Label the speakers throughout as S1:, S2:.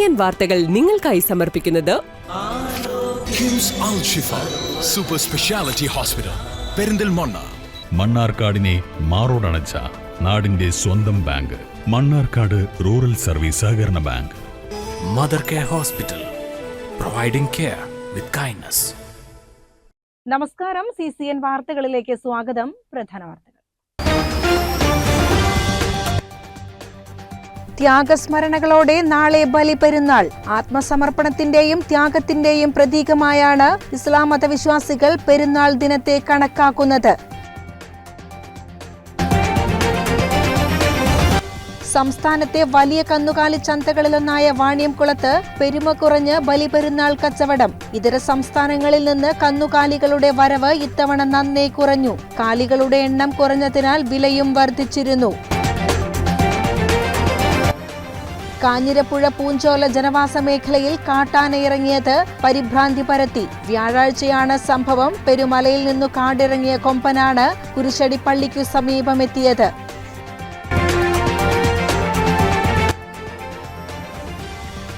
S1: CCN വാർത്തകൾ നിങ്ങൾക്കായി സമർപ്പിക്കുന്നത്
S2: കിംസ് അൽ ഷിഫ സൂപ്പർ സ്പെഷ്യാലിറ്റി ഹോസ്പിറ്റൽ പെരിന്തൽമണ്ണ.
S3: മണ്ണാർക്കാടിനെ മാറോടണച്ച നാടിന്റെ സ്വന്തം ബാങ്ക് മണ്ണാർക്കാട് റൂറൽ സർവീസ് സഹകരണ bank.
S2: Mother care hospital, providing care with kindness.
S4: നമസ്കാരം. CCN വാർത്തകളിലേക്ക് സ്വാഗതം. പ്രധാന വാർത്തകൾ. ത്യാഗസ്മരണകളോടെ നാളെ ബലിപെരുന്നാൾ. ആത്മസമർപ്പണത്തിന്റെയും ത്യാഗത്തിന്റെയും പ്രതീകമായാണ് ഇസ്ലാം മതവിശ്വാസികൾ പെരുന്നാൾ ദിനത്തെ കണക്കാക്കുന്നത്. സംസ്ഥാനത്തെ വലിയ കന്നുകാലി ചന്തകളിലൊന്നായ വാണിയംകുളത്ത് പെരുമ കുറഞ്ഞ് ബലിപെരുന്നാൾ കച്ചവടം. ഇതര സംസ്ഥാനങ്ങളിൽ നിന്ന് കന്നുകാലികളുടെ വരവ് ഇത്തവണ നന്നേ കുറഞ്ഞു. കാലികളുടെ എണ്ണം കുറഞ്ഞതിനാൽ വിലയും വർദ്ധിച്ചിരുന്നു. കാഞ്ഞിരപ്പുഴ പൂഞ്ചോല ജനവാസ മേഖലയിൽ കാട്ടാന ഇറങ്ങിയത് പരിഭ്രാന്തി പരത്തി. വ്യാഴാഴ്ചയാണ് സംഭവം. പെരുമലയിൽ നിന്നു കാടിറങ്ങിയ കൊമ്പനാണ് കുരിശടി പള്ളിക്കു സമീപമെത്തിയത്.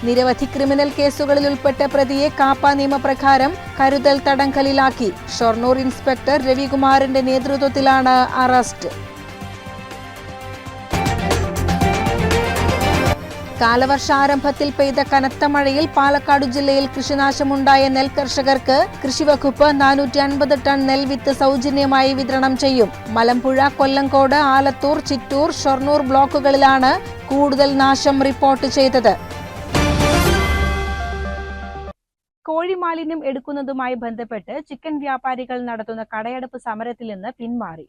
S4: നിരവധി ക്രിമിനൽ കേസുകളിൽ ഉൾപ്പെട്ട പ്രതിയെ കാപ്പ നിയമപ്രകാരം കരുതൽ തടങ്കലിലാക്കി. ഷൊർണൂർ ഇൻസ്പെക്ടർ രവികുമാറിന്റെ നേതൃത്വത്തിലാണ് അറസ്റ്റ്. കാലവർഷാരംഭത്തിൽ പെയ്ത കനത്ത മഴയിൽ പാലക്കാട് ജില്ലയിൽ കൃഷിനാശമുണ്ടായ നെൽകർഷകർക്ക് കൃഷിവകുപ്പ് 450 ടൺ നെൽവിത്ത് സൗജന്യമായി വിതരണം ചെയ്യും. മലമ്പുഴ, കൊല്ലങ്കോട്, ആലത്തൂർ, ചിറ്റൂർ, ഷൊർണൂർ ബ്ലോക്കുകളിലാണ് കൂടുതൽ നാശം റിപ്പോർട്ട് ചെയ്തത്. കോഴി മാലിന്യം എടുക്കുന്നതുമായി ബന്ധപ്പെട്ട് ചിക്കൻ വ്യാപാരികൾ നടത്തുന്ന കടയടപ്പ് സമരത്തിൽ നിന്ന് പിന്മാറി.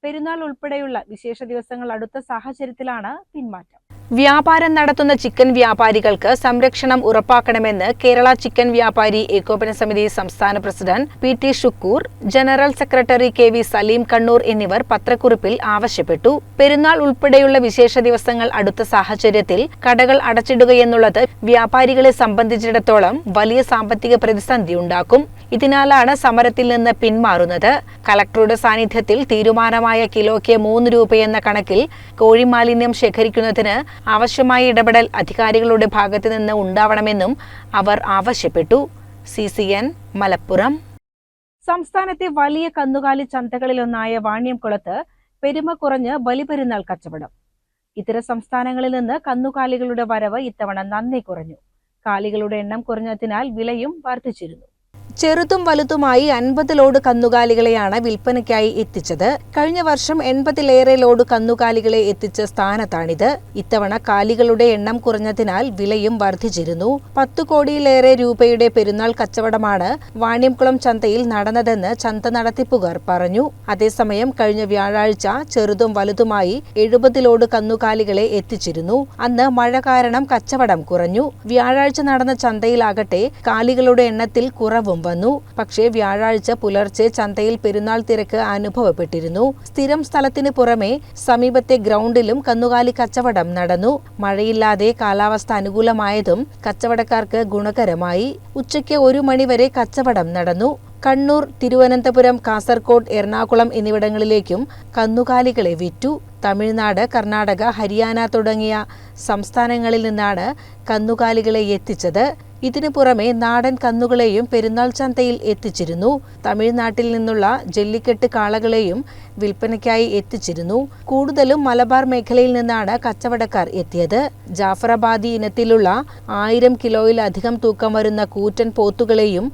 S4: പെരുന്നാൾ ഉൾപ്പെടെയുള്ള വിശേഷ ദിവസങ്ങൾ അടുത്ത സാഹചര്യത്തിലാണ് പിന്മാറ്റം. വ്യാപാരം നടത്തുന്ന ചിക്കൻ വ്യാപാരികൾക്ക് സംരക്ഷണം ഉറപ്പാക്കണമെന്ന് കേരള ചിക്കൻ വ്യാപാരി ഏകോപന സമിതി സംസ്ഥാന president PT Shukkur, general secretary KV Saleem Kannur എന്നിവർ പത്രക്കുറിപ്പിൽ ആവശ്യപ്പെട്ടു. പെരുന്നാൾ ഉൾപ്പെടെയുള്ള വിശേഷ ദിവസങ്ങൾ അടുത്ത സാഹചര്യത്തിൽ കടകൾ അടച്ചിടുകയെന്നുള്ളത് വ്യാപാരികളെ സംബന്ധിച്ചിടത്തോളം വലിയ സാമ്പത്തിക പ്രതിസന്ധിയുണ്ടാക്കും. ഇതിനാലാണ് സമരത്തിൽ നിന്ന് പിന്മാറുന്നത്. കളക്ടറുടെ സാന്നിധ്യത്തിൽ തീരുമാനമായ കിലോയ്ക്ക് 3 രൂപയെന്ന കണക്കിൽ കോഴിമാലിന്യം ശേഖരിക്കുന്നതിന് ആവശ്യമായ ഇടപെടൽ അധികാരികളുടെ ഭാഗത്തു നിന്ന് ഉണ്ടാവണമെന്നും അവർ ആവശ്യപ്പെട്ടു. CCN മലപ്പുറം. സംസ്ഥാനത്തെ വലിയ കന്നുകാലി ചന്തകളിലൊന്നായ വാണിയംകുളത്ത് പെരുമ കുറഞ്ഞ് ബലിപെരുന്നാൾ കച്ചവടം. ഇതര സംസ്ഥാനങ്ങളിൽ നിന്ന് കന്നുകാലികളുടെ വരവ് ഇത്തവണ നന്നേ കുറഞ്ഞു. കാലികളുടെ എണ്ണം കുറഞ്ഞതിനാൽ വിലയും വർദ്ധിച്ചിരുന്നു. ചെറുതും വലുതുമായി 50 ലോഡ് കന്നുകാലികളെയാണ് വിൽപ്പനയ്ക്കായി എത്തിച്ചത്. കഴിഞ്ഞ വർഷം 80-ലേറെ ലോഡ് കന്നുകാലികളെ എത്തിച്ച സ്ഥാനത്താണിത്. ഇത്തവണ കാലികളുടെ എണ്ണം കുറഞ്ഞതിനാൽ വിലയും വർദ്ധിച്ചിരുന്നു. 10 കോടിയിലേറെ രൂപയുടെ പെരുന്നാൾ കച്ചവടമാണ് വാണിയംകുളം ചന്തയിൽ നടന്നതെന്ന് ചന്ത നടത്തിപ്പുകാർ പറഞ്ഞു. അതേസമയം കഴിഞ്ഞ വ്യാഴാഴ്ച ചെറുതും വലുതുമായി 70 ലോഡ് കന്നുകാലികളെ എത്തിച്ചിരുന്നു. അന്ന് മഴ കാരണം കച്ചവടം കുറഞ്ഞു. വ്യാഴാഴ്ച നടന്ന ചന്തയിലാകട്ടെ കാലികളുടെ എണ്ണത്തിൽ കുറവും വന്നു. പക്ഷേ വ്യാഴാഴ്ച പുലർച്ചെ ചന്തയിൽ പെരുന്നാൾ തിരക്ക് അനുഭവപ്പെട്ടിരുന്നു. സ്ഥിരം സ്ഥലത്തിന് പുറമെ സമീപത്തെ ഗ്രൗണ്ടിലും കന്നുകാലി കച്ചവടം നടന്നു. മഴയില്ലാതെ കാലാവസ്ഥ അനുകൂലമായതും കച്ചവടക്കാർക്ക് ഗുണകരമായി. ഉച്ചയ്ക്ക് 1 മണിവരെ കച്ചവടം നടന്നു. കണ്ണൂർ, തിരുവനന്തപുരം, കാസർകോട്, എറണാകുളം എന്നിവിടങ്ങളിലേക്കും കന്നുകാലികളെ വിറ്റു. തമിഴ്നാട്, കർണാടക, ഹരിയാന തുടങ്ങിയ സംസ്ഥാനങ്ങളിൽ നിന്നാണ് കന്നുകാലികളെ എത്തിച്ചത്. ഇതിനു പുറമെ നാടൻ കന്നുകളെയും പെരുന്നാൾ ചന്തയിൽ എത്തിച്ചിരുന്നു. തമിഴ്നാട്ടിൽ നിന്നുള്ള ജല്ലിക്കെട്ട് കാളകളെയും വിൽപ്പനയ്ക്കായി എത്തിച്ചിരുന്നു. കൂടുതലും മലബാർ മേഖലയിൽ നിന്നാണ് കച്ചവടക്കാർ എത്തിയത്. ജാഫറാബാദി ഇനത്തിലുള്ള 1000 കിലോയിലധികം തൂക്കം വരുന്ന കൂറ്റൻ പോത്തുകളെയും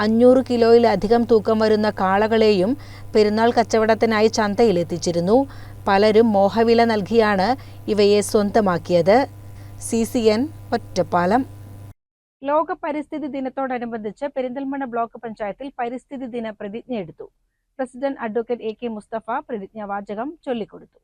S4: 500 കിലോയിലധികം തൂക്കം വരുന്ന കാളകളെയും പെരുന്നാൾ കച്ചവടത്തിനായി ചന്തയിൽ എത്തിച്ചിരുന്നു. പലരും മോഹവില നൽകിയാണ് ഇവയെ സ്വന്തമാക്കിയത്. CCN ഒറ്റപ്പാലം. ലോക പരിസ്ഥിതി ദിനത്തോടനുബന്ധിച്ച് പെരിന്തൽമണ്ണ ബ്ലോക്ക് പഞ്ചായത്തിൽ പരിസ്ഥിതി ദിന പ്രതിജ്ഞയെടുത്തു. പ്രസിഡന്റ് അഡ്വക്കേറ്റ് AK മുസ്തഫ പ്രതിജ്ഞാവാചകം ചൊല്ലിക്കൊടുത്തു.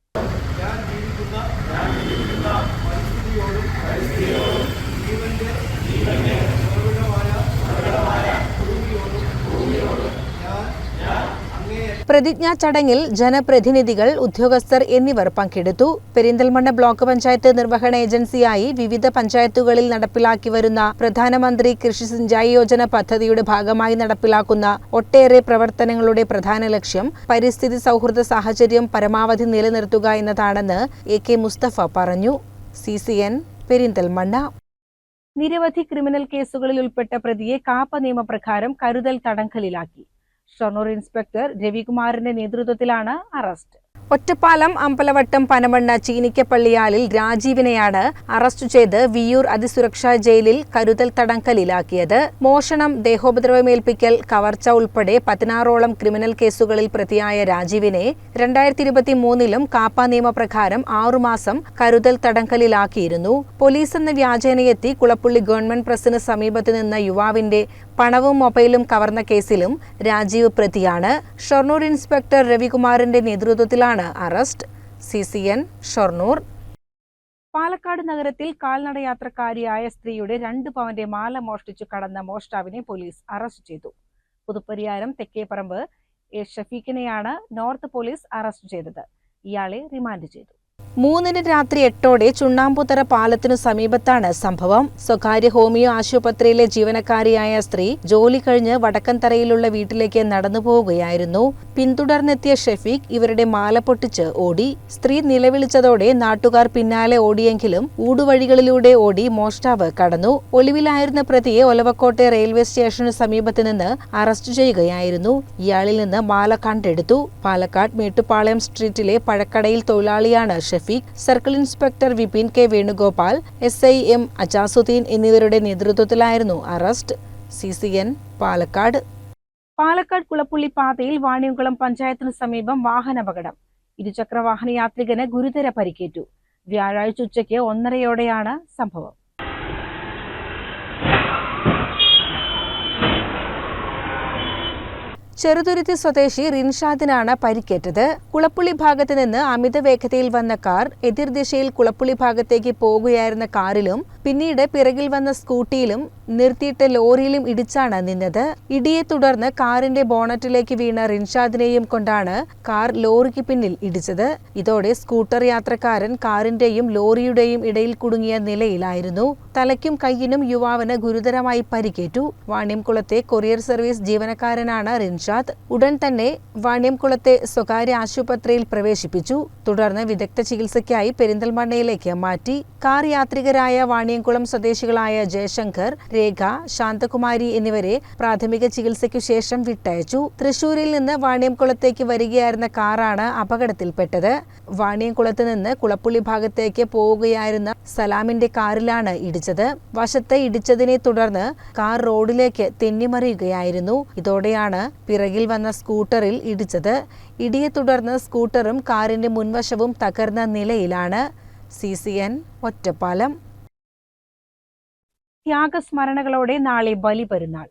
S4: പ്രതിജ്ഞാ ചടങ്ങിൽ ജനപ്രതിനിധികൾ, ഉദ്യോഗസ്ഥർ എന്നിവർ പങ്കെടുത്തു. പെരിന്തൽമണ്ണ ബ്ലോക്ക് പഞ്ചായത്ത് നിർവഹണ ഏജൻസിയായി വിവിധ പഞ്ചായത്തുകളിൽ നടപ്പിലാക്കി വരുന്ന പ്രധാനമന്ത്രി കൃഷി സിഞ്ചായി യോജന പദ്ധതിയുടെ ഭാഗമായി നടപ്പിലാക്കുന്ന ഒട്ടേറെ പ്രവർത്തനങ്ങളുടെ പ്രധാന ലക്ഷ്യം പരിസ്ഥിതി സൗഹൃദ സാഹചര്യം പരമാവധി നിലനിർത്തുക എന്നതാണെന്ന് AK മുസ്തഫ പറഞ്ഞു. CCN പെരിന്തൽമണ്ണ. നിരവധി ക്രിമിനൽ കേസുകളിൽ ഉൾപ്പെട്ട പ്രതിയെ കാപ്പ നിയമപ്രകാരം കരുതൽ തടങ്കലിലാക്കി. ഷൊർണൂർ ഇൻസ്പെക്ടർ രവികുമാറിന്റെ നേതൃത്വത്തിലാണ് അറസ്റ്റ്. ഒറ്റപ്പാലം അമ്പലവട്ടം പനമണ്ണ ചീനിക്കപ്പള്ളിയാലിൽ രാജീവിനെയാണ് അറസ്റ്റ് ചെയ്ത് വിയ്യൂർ അതിസുരക്ഷാ ജയിലിൽ കരുതൽ തടങ്കലിലാക്കിയത്. മോഷണം, ദേഹോപദ്രവമേൽപ്പിക്കൽ, കവർച്ച ഉൾപ്പെടെ 16ഓളം ക്രിമിനൽ കേസുകളിൽ പ്രതിയായ രാജീവിനെ 2023 കാപ്പ നിയമപ്രകാരം 6 മാസം കരുതൽ തടങ്കലിലാക്കിയിരുന്നു. പോലീസ് എന്ന വ്യാജേനയെത്തി കുളപ്പുള്ളി ഗവൺമെന്റ് പ്രസിന് സമീപത്ത് നിന്ന യുവാവിന്റെ പണവും മൊബൈലും കവർന്ന കേസിലും രാജീവ് പ്രതിയാണ്. ഷൊർണൂർ ഇൻസ്പെക്ടർ രവികുമാറിന്റെ നേതൃത്വത്തിലാണ് അറസ്റ്റ്. CCN ഷൊർണൂർ. പാലക്കാട് നഗരത്തിൽ കാൽനടയാത്രക്കാരിയായ സ്ത്രീയുടെ 2 പവന്റെ മാല മോഷ്ടിച്ചു കടന്ന മോഷ്ടാവിനെ പോലീസ് അറസ്റ്റ് ചെയ്തു. പുതുപ്പരിയാരം തെക്കേപ്പറമ്പ് ഷഫീഖിനെയാണ് നോർത്ത് പോലീസ് അറസ്റ്റ് ചെയ്തത്. ഇയാളെ റിമാൻഡ് ചെയ്തു. 3 രാത്രി 8ഓടെ ചുണ്ണാമ്പുതറ പാലത്തിനു സമീപത്താണ് സംഭവം. സ്വകാര്യ ഹോമിയോ ആശുപത്രിയിലെ ജീവനക്കാരിയായ സ്ത്രീ ജോലി കഴിഞ്ഞ് വടക്കൻതറയിലുള്ള വീട്ടിലേക്ക് നടന്നു പോവുകയായിരുന്നു. പിന്തുടർന്നെത്തിയ ഷഫീഖ് ഇവരുടെ മാല പൊട്ടിച്ച് ഓടി. സ്ത്രീ നിലവിളിച്ചതോടെ നാട്ടുകാർ പിന്നാലെ ഓടിയെങ്കിലും ഊടുവഴികളിലൂടെ ഓടി മോഷ്ടാവ് കടന്നു. ഒളിവിലായിരുന്ന പ്രതിയെ ഒലവക്കോട്ടെ റെയിൽവേ സ്റ്റേഷനു സമീപത്ത് നിന്ന് അറസ്റ്റ് ചെയ്യുകയായിരുന്നു. ഇയാളിൽ നിന്ന് മാല കണ്ടെടുത്തു. പാലക്കാട് മേട്ടുപ്പാളയം സ്ട്രീറ്റിലെ പഴക്കടയിൽ തൊഴിലാളിയാണ് Shafeeq. Circle inspector Vipin K Venugopal, SI M Ajasudeen എന്നിവരുടെ നേതൃത്വത്തിലായിരുന്നു അറസ്റ്റ്. CCN പാലക്കാട്. പാലക്കാട് കുളപ്പുള്ളി പാതയിൽ വാണിയംകുളം പഞ്ചായത്തിനു സമീപം വാഹനാപകടം. ഇരുചക്ര വാഹന യാത്രികന് ഗുരുതര പരിക്കേറ്റു. വ്യാഴാഴ്ച ഉച്ചയ്ക്ക് 1:30യോടെയാണ് സംഭവം. ചെറുതുരുത്തി സ്വദേശി റിൻഷാദിനാണ് പരിക്കേറ്റത്. കുളപ്പുള്ളി ഭാഗത്ത് നിന്ന് അമിത വേഗതയിൽ വന്ന കാർ എതിർദിശയിൽ കുളപ്പുള്ളി ഭാഗത്തേക്ക് പോകുകയായിരുന്ന കാറിലും പിന്നീട് പിറകിൽ വന്ന സ്കൂട്ടിയിലും നിർത്തിയിട്ട ലോറിയിലും ഇടിച്ചാണ് നിന്നത്. ഇടിയെ തുടർന്ന് കാറിന്റെ ബോണറ്റിലേക്ക് വീണ റിൻഷാദിനെയും കൊണ്ടാണ് കാർ ലോറിക്ക് പിന്നിൽ ഇടിച്ചത്. ഇതോടെ സ്കൂട്ടർ യാത്രക്കാരൻ കാറിന്റെയും ലോറിയുടെയും ഇടയിൽ കുടുങ്ങിയ നിലയിലായിരുന്നു. തലയ്ക്കും കൈയിനും യുവാവിന് ഗുരുതരമായി പരിക്കേറ്റു. വാണിയംകുളത്തെ കൊറിയർ സർവീസ് ജീവനക്കാരനാണ് റിൻഷാദ്. ഉടൻ തന്നെ വാണിയംകുളത്തെ സ്വകാര്യ ആശുപത്രിയിൽ പ്രവേശിപ്പിച്ചു. തുടർന്ന് വിദഗ്ധ ചികിത്സയ്ക്കായി പെരിന്തൽമണ്ണയിലേക്ക് മാറ്റി. കാർ യാത്രികരായ വാണിയംകുളം സ്വദേശികളായ ജയശങ്കർ, രേഖ, ശാന്തകുമാരി എന്നിവരെ പ്രാഥമിക ചികിത്സയ്ക്കു ശേഷം വിട്ടയച്ചു. തൃശൂരിൽ നിന്ന് വാണിയംകുളത്തേക്ക് വരികയായിരുന്ന കാറാണ് അപകടത്തിൽപ്പെട്ടത്. വാണിയംകുളത്ത് നിന്ന് കുളപ്പുള്ളി ഭാഗത്തേക്ക് പോവുകയായിരുന്ന സലാമിന്റെ കാറിലാണ് ഇടിച്ചത്. വശത്ത് ഇടിച്ചതിനെ തുടർന്ന് കാർ റോഡിലേക്ക് തെന്നിമറിയുകയായിരുന്നു. ഇതോടെയാണ് പിറകിൽ വന്ന സ്കൂട്ടറിൽ ഇടിച്ചത്. ഇടിയെ തുടർന്ന് സ്കൂട്ടറും കാറിന്റെ മുൻവശവും തകർന്ന നിലയിലാണ്. CCN ഒറ്റപ്പാലം. ത്യാഗസ്മരണകളോടെ നാളെ ബലിപെരുന്നാൾ.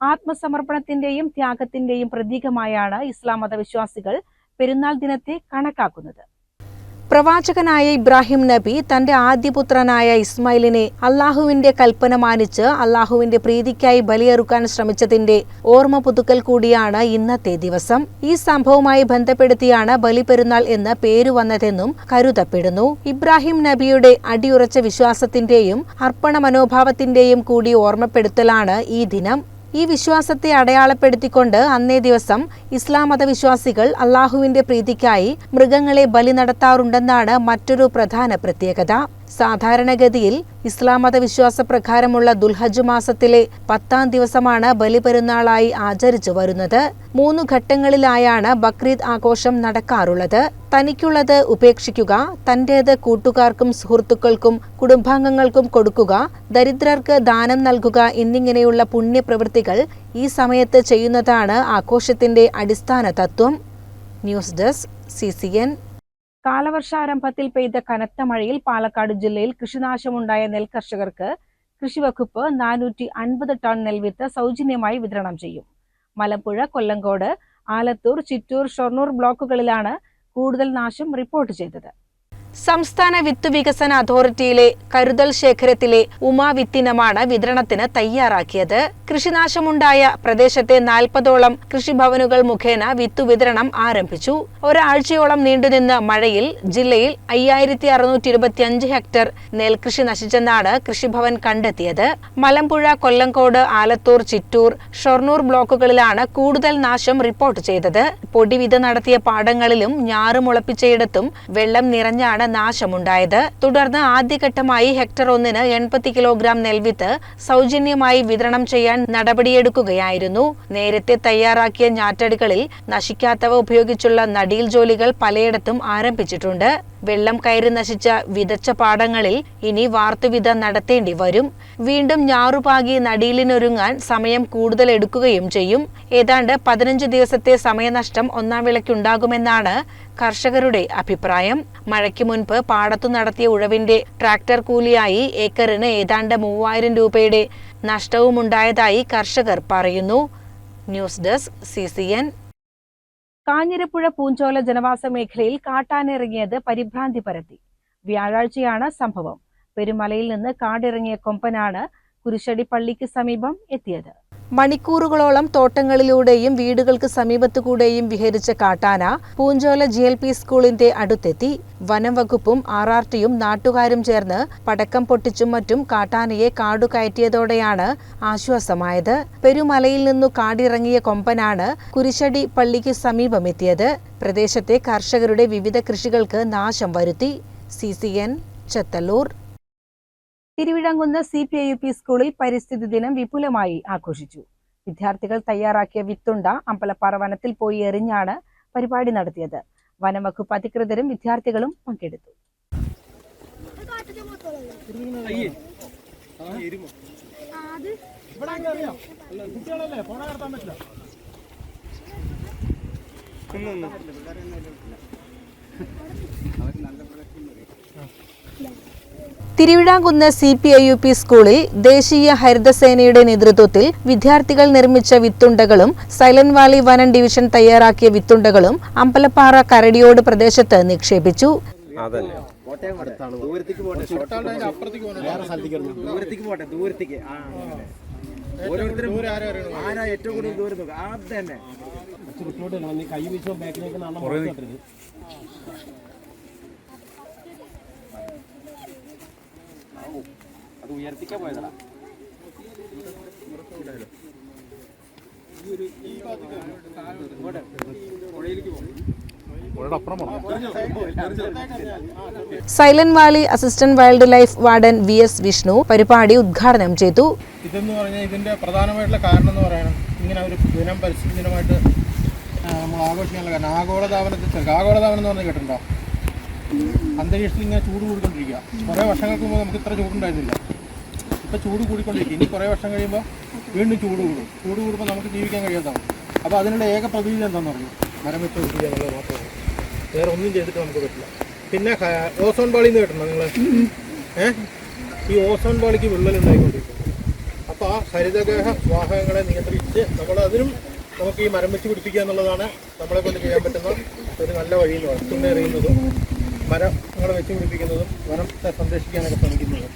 S4: ആത്മസമർപ്പണത്തിന്റെയും ത്യാഗത്തിന്റെയും പ്രതീകമായാണ് ഇസ്ലാം മതവിശ്വാസികൾ പെരുന്നാൾ ദിനത്തെ കണക്കാക്കുന്നത്. പ്രവാചകനായ ഇബ്രാഹിം നബി തന്റെ ആദ്യപുത്രനായ ഇസ്മായിലിനെ അള്ളാഹുവിന്റെ കൽപ്പന മാനിച്ച് അള്ളാഹുവിന്റെ പ്രീതിക്കായി ബലിയെറുക്കാൻ ശ്രമിച്ചതിന്റെ ഓർമ്മ പുതുക്കൽ കൂടിയാണ് ഇന്നത്തെ ദിവസം. ഈ സംഭവവുമായി ബന്ധപ്പെടുത്തിയാണ് ബലിപെരുന്നാൾ എന്ന പേരു വന്നതെന്നും കരുതപ്പെടുന്നു. ഇബ്രാഹിം നബിയുടെ അടിയുറച്ച വിശ്വാസത്തിന്റെയും അർപ്പണ മനോഭാവത്തിന്റെയും കൂടി ഓർമ്മപ്പെടുത്തലാണ് ഈ ദിനം. ഈ വിശ്വാസത്തെ അടയാളപ്പെടുത്തിക്കൊണ്ട് അന്നേ ദിവസം ഇസ്ലാം മതവിശ്വാസികൾ അള്ളാഹുവിന്റെ പ്രീതിക്കായി മൃഗങ്ങളെ ബലി നടത്താറുണ്ടെന്നാണ് മറ്റൊരു പ്രധാന പ്രത്യേകത. സാധാരണഗതിയിൽ ഇസ്ലാം മതവിശ്വാസ പ്രകാരമുള്ള ദുൽഹജ്ജ് മാസത്തിലെ 10ാം ദിവസമാണ് ബലിപെരുന്നാളായി ആചരിച്ചു വരുന്നത്. 3 ഘട്ടങ്ങളിലായാണ് ബക്രീദ് ആഘോഷം നടക്കാറുള്ളത്. തനിക്കുള്ളത് ഉപേക്ഷിക്കുക, തന്റേത് കൂട്ടുകാർക്കും സുഹൃത്തുക്കൾക്കും കുടുംബാംഗങ്ങൾക്കും കൊടുക്കുക, ദരിദ്രർക്ക് ദാനം നൽകുക എന്നിങ്ങനെയുള്ള പുണ്യപ്രവൃത്തികൾ ഈ സമയത്ത് ചെയ്യുന്നതാണ് ആഘോഷത്തിന്റെ അടിസ്ഥാന തത്വം. News desk CCN. കാലവർഷാരംഭത്തിൽ പെയ്ത കനത്ത മഴയിൽ പാലക്കാട് ജില്ലയിൽ കൃഷിനാശമുണ്ടായ നെൽകർഷകർക്ക് കൃഷിവകുപ്പ് 450 ടൺ നെൽവിത്ത് സൗജന്യമായി വിതരണം ചെയ്യും. മലമ്പുഴ, കൊല്ലങ്കോട്, ആലത്തൂർ, ചിറ്റൂർ, ഷൊർണൂർ ബ്ലോക്കുകളിലാണ് കൂടുതൽ നാശം റിപ്പോർട്ട് ചെയ്തത്. സംസ്ഥാന വിത്ത് വികസന അതോറിറ്റിയിലെ കരുതൽ ശേഖരത്തിലെ ഉമാ വിത്തിനമാണ് വിതരണത്തിന് തയ്യാറാക്കിയത്. കൃഷിനാശമുണ്ടായ പ്രദേശത്തെ 40ഓളം കൃഷിഭവനുകൾ മുഖേന വിത്തു വിതരണം ആരംഭിച്ചു. ഒരാഴ്ചയോളം നീണ്ടുനിന്ന മഴയിൽ ജില്ലയിൽ 5625 ഹെക്ടർ നെൽകൃഷി നശിച്ചെന്നാണ് കൃഷിഭവൻ കണ്ടെത്തിയത്. മലമ്പുഴ, കൊല്ലങ്കോട്, ആലത്തൂർ, ചിറ്റൂർ, ഷൊർണൂർ ബ്ലോക്കുകളിലാണ് കൂടുതൽ നാശം റിപ്പോർട്ട് ചെയ്തത്. പൊടിവിത നടത്തിയ പാടങ്ങളിലും ഞാറ് മുളപ്പിച്ചയിടത്തും വെള്ളം നിറഞ്ഞാണ് തുടർന്നാണ് നാശമുണ്ടായത്. തുടർന്ന് ആദ്യഘട്ടമായി ഹെക്ടർ 1-ന് 80 കിലോഗ്രാം നെൽവിത്ത് സൗജന്യമായി വിതരണം ചെയ്യാൻ നടപടിയെടുക്കുകയായിരുന്നു. നേരത്തെ തയ്യാറാക്കിയ ഞാറ്റടികളിൽ നശിക്കാത്തവ ഉപയോഗിച്ചുള്ള നടീൽ ജോലികൾ പലയിടത്തും ആരംഭിച്ചിട്ടുണ്ട്. വെള്ളം കയറി നശിച്ച വിതച്ച പാടങ്ങളിൽ ഇനി വാർത്തുവിത നടത്തേണ്ടി വരും. വീണ്ടും ഞാറുപാകി നടീലിനൊരുങ്ങാൻ സമയം കൂടുതൽ എടുക്കുകയും ചെയ്യും. ഏതാണ്ട് 15 ദിവസത്തെ സമയനഷ്ടം ഒന്നാം വിളയ്ക്കുണ്ടാകുമെന്നാണ് കർഷകരുടെ അഭിപ്രായം. മഴയ്ക്ക് മുൻപ് പാടത്തു നടത്തിയ ഉഴവിന്റെ ട്രാക്ടർ കൂലിയായി ഏക്കറിന് ഏതാണ്ട് 3000 രൂപയുടെ നഷ്ടവുമുണ്ടായതായി കർഷകർ പറയുന്നു. News desk CCN. Kanjirappuzha Poonchola ജനവാസ മേഖലയിൽ കാട്ടാനിറങ്ങിയത് പരിഭ്രാന്തി പരത്തി. വ്യാഴാഴ്ചയാണ് സംഭവം. പെരുമലയിൽ നിന്ന് കാടിറങ്ങിയ കൊമ്പനാണ് കുരിശടി പള്ളിക്ക് സമീപം എത്തിയത്. മണിക്കൂറുകളോളം തോട്ടങ്ങളിലൂടെയും വീടുകൾക്ക് സമീപത്തുകൂടെയും വിഹരിച്ച കാട്ടാന പൂഞ്ചോല GLP സ്കൂളിന്റെ അടുത്തെത്തി. വനം വകുപ്പും RRTയും നാട്ടുകാരും ചേർന്ന് പടക്കം പൊട്ടിച്ചും മറ്റും കാട്ടാനയെ കാടുകയറ്റിയതോടെയാണ് ആശ്വാസമായത്. പെരുമലയിൽ നിന്നു കാടിറങ്ങിയ കൊമ്പനാണ് കുരിശടി പള്ളിക്ക് സമീപമെത്തിയത്. പ്രദേശത്തെ കർഷകരുടെ വിവിധ കൃഷികൾക്ക് നാശം വരുത്തി. CCN ചെത്തല്ലൂർ. തിരുവിഴാംകുന്ന് CPIUP സ്കൂളിൽ പരിസ്ഥിതി ദിനം വിപുലമായി ആഘോഷിച്ചു. വിദ്യാർത്ഥികൾ തയ്യാറാക്കിയ വിത്തുണ്ട അമ്പലപ്പാറ വനത്തിൽ പോയി എറിഞ്ഞാണ് പരിപാടി നടത്തിയത്. വനംവകുപ്പ് അധികൃതരും വിദ്യാർത്ഥികളും പങ്കെടുത്തു. തിരുവിഴാംകുന്ന് CPIUP സ്കൂളിൽ ദേശീയ ഹരിതസേനയുടെ നേതൃത്വത്തിൽ വിദ്യാർത്ഥികൾ നിർമ്മിച്ച വിത്തുണ്ടകളും സൈലന്റ് വാലി വനം ഡിവിഷൻ തയ്യാറാക്കിയ വിത്തുണ്ടകളും അമ്പലപ്പാറ കരടിയോട് പ്രദേശത്ത് നിക്ഷേപിച്ചു. Silent Valley assistant wild life warden VS Vishnu പരിപാടി ഉദ്ഘാടനം ചെയ്തു.
S5: ഇതെന്ന് പറഞ്ഞാൽ ഇതിന്റെ പ്രധാനമായിട്ടുള്ള കാരണം എന്ന് പറയുന്നത് ഇങ്ങനെ ഒരു ദിനം പരിസ്ഥിതി ദിനമായിട്ട് നമ്മൾ ആഘോഷിക്കാനുള്ള കാരണം ആഗോളതാപനം എന്ന് പറഞ്ഞ് കേട്ടിട്ടുണ്ടോ? അന്തരീക്ഷത്തിൽ ഇങ്ങനെ ചൂട് കൂടിക്കൊണ്ടിരിക്കുക. കുറേ വർഷങ്ങൾക്ക് മുമ്പ് നമുക്ക് ഇത്ര ചൂടുണ്ടായിരുന്നില്ല. ഇപ്പോൾ ചൂട് കൂടിക്കൊണ്ടിരിക്കും. ഇനി കുറേ വർഷം കഴിയുമ്പോൾ വീണ്ടും ചൂട് കൂടുമ്പോൾ നമുക്ക് ജീവിക്കാൻ കഴിയാത്തതാണ്. അപ്പോൾ അതിനുള്ള ഏക പ്രതിവിധി എന്താണെന്ന് പറഞ്ഞു മരം വെച്ച് പിടിക്കുക എന്നുള്ളത് മാത്രമാണ്. വേറെ ഒന്നും ചെയ്തിട്ട് നമുക്ക് പറ്റില്ല. പിന്നെ ഓസോൺ പാളി എന്ന് കേട്ടിട്ടുണ്ടോ നിങ്ങൾ? ഈ ഓസോൺ പാളിക്ക് വിള്ളലുണ്ടായിക്കൊണ്ടിരിക്കും. അപ്പോൾ ആ ഹരിതഗ്രഹ വാഹകങ്ങളെ നിയന്ത്രിച്ച് നമ്മളതിനും നമുക്ക് ഈ മരം വെച്ച് പിടിപ്പിക്കുക എന്നുള്ളതാണ് നമ്മളെ കൊണ്ട് ചെയ്യാൻ പറ്റുന്ന ഒരു നല്ല വഴി എന്ന് പറയുന്നത്. തുന്നെറിയുന്നതും മരങ്ങൾ വെച്ച് പിടിപ്പിക്കുന്നതും വനത്തെ സംരക്ഷിക്കാനൊക്കെ ശ്രമിക്കുന്നതും.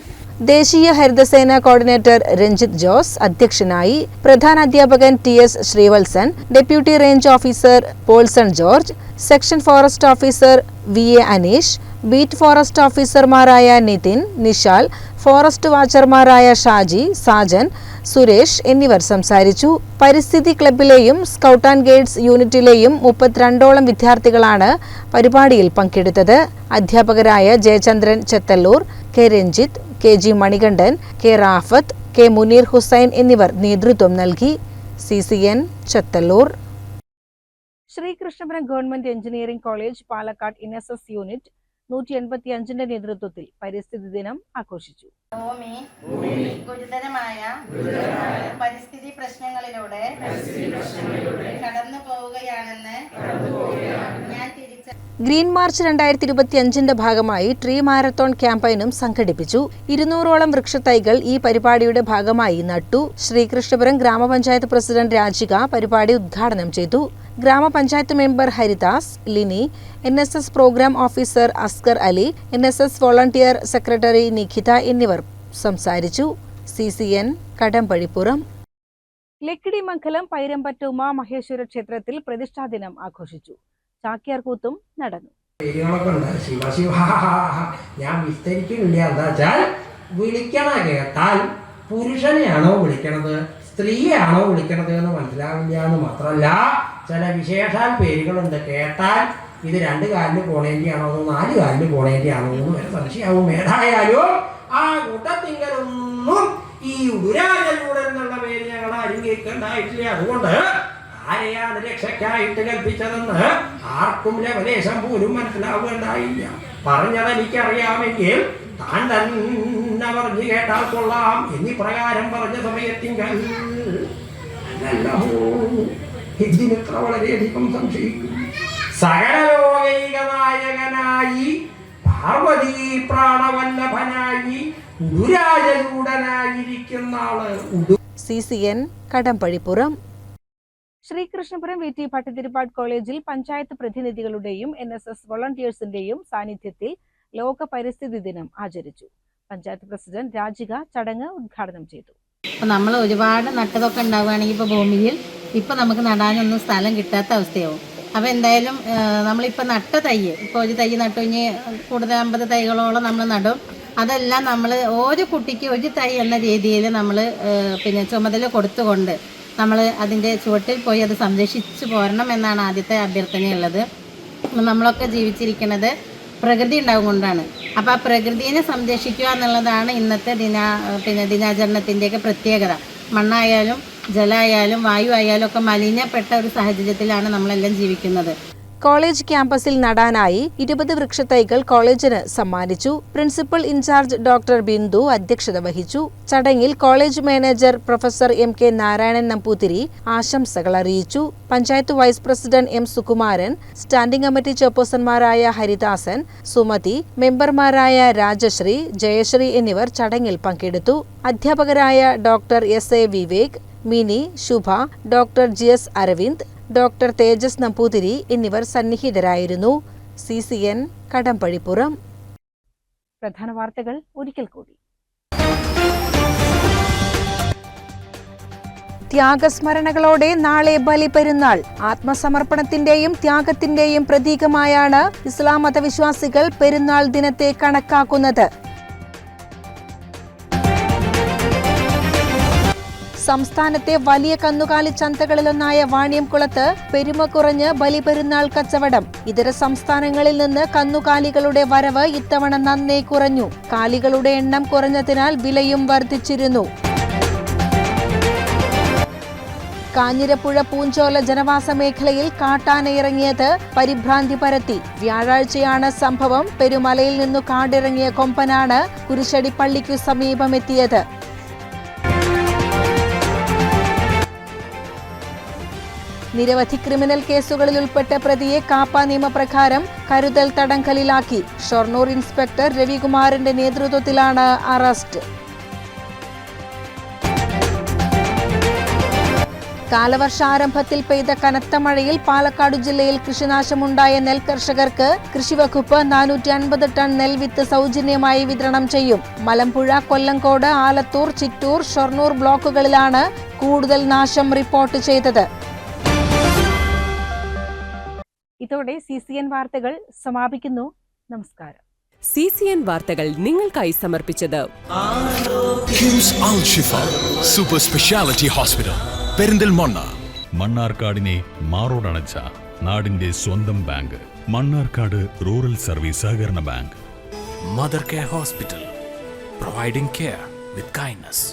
S4: ദേശീയ ഹരിതസേന കോർഡിനേറ്റർ രഞ്ജിത്ത് ജോസ് അധ്യക്ഷനായി. പ്രധാനാധ്യാപകൻ TS Sreevalsan, deputy range officer Paulson George, section forest officer VA Aneesh, beat forest ഓഫീസർമാരായ നിതിൻ, നിഷാൽ, ഫോറസ്റ്റ് വാച്ചർമാരായ ഷാജി, സാജൻ, സുരേഷ് എന്നിവർ സംസാരിച്ചു. പരിസ്ഥിതി ക്ലബിലെയും സ്കൗട്ട് ആൻഡ് ഗൈഡ്സ് യൂണിറ്റിലെയും 32ഓളം വിദ്യാർത്ഥികളാണ് പരിപാടിയിൽ പങ്കെടുത്തത്. അധ്യാപകരായ Jayachandran Chethallur, K Ranjith, KG Manikandan, K റാഫത്ത്, K Muneer Hussain എന്നിവർ നേതൃത്വം നൽകി. CCN Chethallur. Sreekrishnapuram government engineering college Palakkad NSS unit 185ന്റെ നേതൃത്വത്തിൽ പരിസ്ഥിതി ദിനം ആഘോഷിച്ചു.
S6: ഭൂമി ഗുരുതരമായ പരിസ്ഥിതി പ്രശ്നങ്ങളിലൂടെ കടന്നു പോവുകയാണെന്ന് ഞാൻ
S4: ഗ്രീൻ മാർച്ച് 2025ന്റെ ഭാഗമായി ട്രീ മാരത്തോൺ ക്യാമ്പയിനും സംഘടിപ്പിച്ചു. 200ഓളം വൃക്ഷത്തൈകൾ ഈ പരിപാടിയുടെ ഭാഗമായി നട്ടു. ശ്രീകൃഷ്ണപുരം ഗ്രാമപഞ്ചായത്ത് പ്രസിഡന്റ് രാജിക പരിപാടി ഉദ്ഘാടനം ചെയ്തു. ഗ്രാമപഞ്ചായത്ത് member Haridas, Lini, NSS program officer Askar Ali, NSS volunteer secretary Nikhitha എന്നിവർ സംസാരിച്ചു. CCN കടമ്പഴിപ്പുറം. ലക്കിടിമംഗലം പൈരമ്പറ്റ ഉമാമഹേശ്വര ക്ഷേത്രത്തിൽ പ്രതിഷ്ഠാദിനം ആഘോഷിച്ചു. ചാക്യാർകൂത്തും നടന്നു.
S7: ഞാൻ വിസ്തരിക്കുന്നില്ല. എന്താ വെച്ചാൽ വിളിക്കണ കേട്ടാൽ പുരുഷനെയാണോ വിളിക്കണത് സ്ത്രീയാണോ വിളിക്കണത് എന്ന് മനസ്സിലാവില്ല എന്ന് മാത്രമല്ല ചില വിശേഷാൽ പേരുകളുണ്ട്. കേട്ടാൽ ഇത് 2 കാലിന് പോണേന്റെയാണോ അതോ 4 കാലിന് പോണേന്റെയാണോ എന്ന് വരെ സംശയമാവും. ഏതായാലും ആ കൂട്ടത്തിങ്കലൊന്നും ഈ ഉദുരാജലൂടെ എന്നുള്ള പേര് ഞങ്ങൾ ആരും കേൾക്കണ്ടായിട്ടില്ല. അതുകൊണ്ട് ആരെയാണ് രക്ഷയ്ക്കായിട്ട് കൽപ്പിച്ചതെന്ന് ആർക്കും ലവലേശം പോലും മനസ്സിലാവുകയുണ്ടായില്ല. പറഞ്ഞത് എനിക്കറിയാമെങ്കിൽ താൻ തന്നെ പറഞ്ഞു കേട്ടാൽ കൊള്ളാം എന്നിപ്രകാരം പറഞ്ഞ സമയത്തിങ്കൽ ഇതിനിത്ര വളരെയധികം സംശയിക്കും. സകലലോകൈക നായകനായി പാർവതി പ്രാണവല്ലഭനായി ഉദുരാജലൂടനായിരിക്കുന്ന ആള്
S4: CCN കടമ്പഴിപ്പുറം. ശ്രീകൃഷ്ണപുരം VT ഭട്ടതിരിപ്പാട് കോളേജിൽ പഞ്ചായത്ത് പ്രതിനിധികളുടെയും NSS വോളണ്ടിയേഴ്സിന്റെയും സാന്നിധ്യത്തിൽ ലോക പരിസ്ഥിതി ദിനം ആചരിച്ചു. പഞ്ചായത്ത് പ്രസിഡന്റ് രാജിക ചടങ്ങ് ഉദ്ഘാടനം ചെയ്തു.
S8: നമ്മൾ ഒരുപാട് നട്ടതൊക്കെ ഉണ്ടാവുകയാണെങ്കിൽ ഇപ്പോൾ ഭൂമിയിൽ ഇപ്പം നമുക്ക് നടാനൊന്നും സ്ഥലം കിട്ടാത്ത അവസ്ഥയാവും. അപ്പോൾ എന്തായാലും നമ്മളിപ്പോൾ നട്ട തൈ, ഇപ്പോൾ ഒരു തൈ നട്ടു കഴിഞ്ഞ് കൂടുതൽ 50 തൈകളോളം നമ്മൾ നടും. അതെല്ലാം നമ്മൾ ഓരോ കുട്ടിക്ക് ഒരു തൈ എന്ന രീതിയിൽ നമ്മൾ ചുമതല കൊടുത്തുകൊണ്ട് നമ്മൾ അതിൻ്റെ ചുവട്ടിൽ പോയി അത് സംരക്ഷിച്ചു പോരണം എന്നാണ് ആദ്യത്തെ അഭ്യർത്ഥനയുള്ളത്. നമ്മളൊക്കെ ജീവിച്ചിരിക്കുന്നത് പ്രകൃതി ഉണ്ടാവും കൊണ്ടാണ്. അപ്പോൾ ആ പ്രകൃതിയെ സംരക്ഷിക്കുക എന്നുള്ളതാണ് ഇന്നത്തെ ദിനാചരണത്തിൻ്റെയൊക്കെ പ്രത്യേകത. മണ്ണായാലും ജലമായാലും വായു ആയാലും ഒക്കെ മലിനപ്പെട്ട ഒരു സാഹചര്യത്തിലാണ് നമ്മളെല്ലാം ജീവിക്കുന്നത്.
S4: കോളേജ് ക്യാമ്പസിൽ നടാനായി 20 വൃക്ഷത്തൈകൾ കോളേജിന് സമ്മാനിച്ചു. പ്രിൻസിപ്പൽ ഇൻചാർജ് ഡോക്ടർ ബിന്ദു അധ്യക്ഷത വഹിച്ചു. ചടങ്ങിൽ college manager professor MK Narayanan Namboothiri ആശംസകൾ അറിയിച്ചു. Panchayat vice president M Sukumaran, standing committee ചെയർപേഴ്സൺമാരായ ഹരിദാസൻ, സുമതി, മെമ്പർമാരായ രാജശ്രീ, ജയശ്രീ എന്നിവർ ചടങ്ങിൽ പങ്കെടുത്തു. അധ്യാപകരായ doctor SA Vivek, Mini, Shubha, doctor GS Aravind, doctor Tejas Namboothiri എന്നിവർ സന്നിഹിതരായിരുന്നു. CCN കടമ്പഴിപ്പുറം. പ്രധാന വാർത്തകൾ ഒരിക്കൽ കൂടി. ത്യാഗസ്മരണകളോടെ നാളെ ബലിപെരുന്നാൾ. ആത്മസമർപ്പണത്തിന്റെയും ത്യാഗത്തിന്റെയും പ്രതീകമായാണ് ഇസ്ലാം മതവിശ്വാസികൾ പെരുന്നാൾ ദിനത്തെ കണക്കാക്കുന്നത്. സംസ്ഥാനത്തെ വലിയ കന്നുകാലി ചന്തകളിലൊന്നായ വാണിയംകുളത്ത് പെരുമ കുറഞ്ഞ് ബലിപെരുന്നാൾ കച്ചവടം. ഇതര സംസ്ഥാനങ്ങളിൽ നിന്ന് കന്നുകാലികളുടെ വരവ് ഇത്തവണ നന്നേ കുറഞ്ഞു. കാലികളുടെ എണ്ണം കുറഞ്ഞതിനാൽ വിലയും വർദ്ധിച്ചിരുന്നു. കാഞ്ഞിരപ്പുഴ പൂഞ്ചോല ജനവാസ മേഖലയിൽ കാട്ടാന ഇറങ്ങിയത് പരിഭ്രാന്തി പരത്തി. വ്യാഴാഴ്ചയാണ് സംഭവം. പെരുമലയിൽ നിന്നു കാടിറങ്ങിയ കൊമ്പനാണ് കുരിശടി പള്ളിക്കു സമീപമെത്തിയത്. നിരവധി ക്രിമിനൽ കേസുകളിൽ ഉൾപ്പെട്ട പ്രതിയെ കാപ്പ നിയമപ്രകാരം കരുതൽ തടങ്കലിലാക്കി. ഷൊർണൂർ ഇൻസ്പെക്ടർ രവികുമാറിന്റെ നേതൃത്വത്തിലാണ് അറസ്റ്റ്. കാലവർഷാരംഭത്തിൽ പെയ്ത കനത്ത മഴയിൽ പാലക്കാട് ജില്ലയിൽ കൃഷിനാശമുണ്ടായ നെൽകർഷകർക്ക് കൃഷിവകുപ്പ് 450 ടൺ നെൽവിത്ത് സൗജന്യമായി വിതരണം ചെയ്യും. മലമ്പുഴ, കൊല്ലങ്കോട്, ആലത്തൂർ, ചിറ്റൂർ, ഷൊർണൂർ ബ്ലോക്കുകളിലാണ് കൂടുതൽ നാശം റിപ്പോർട്ട് ചെയ്തത്. ഇതോടെ CCN വാർത്തകൾ സമാപിക്കുന്നു. നമസ്കാരം.
S1: CCN വാർത്തകൾ നിങ്ങൾക്കായി സമർപ്പിച്ചത്
S2: കിംസ് അൽ ഷിഫ സൂപ്പർ സ്പെഷ്യാലിറ്റി ഹോസ്പിറ്റൽ പെരിന്തൽമണ്ണ.
S3: മണ്ണാർക്കാടിനെ മാറോടണച്ച നാടിന്റെ സ്വന്തം ബാങ്ക് മണ്ണാർക്കാട് റൂറൽ സർവീസ് സഹകരണ bank.
S2: Mother care hospital providing care with kindness.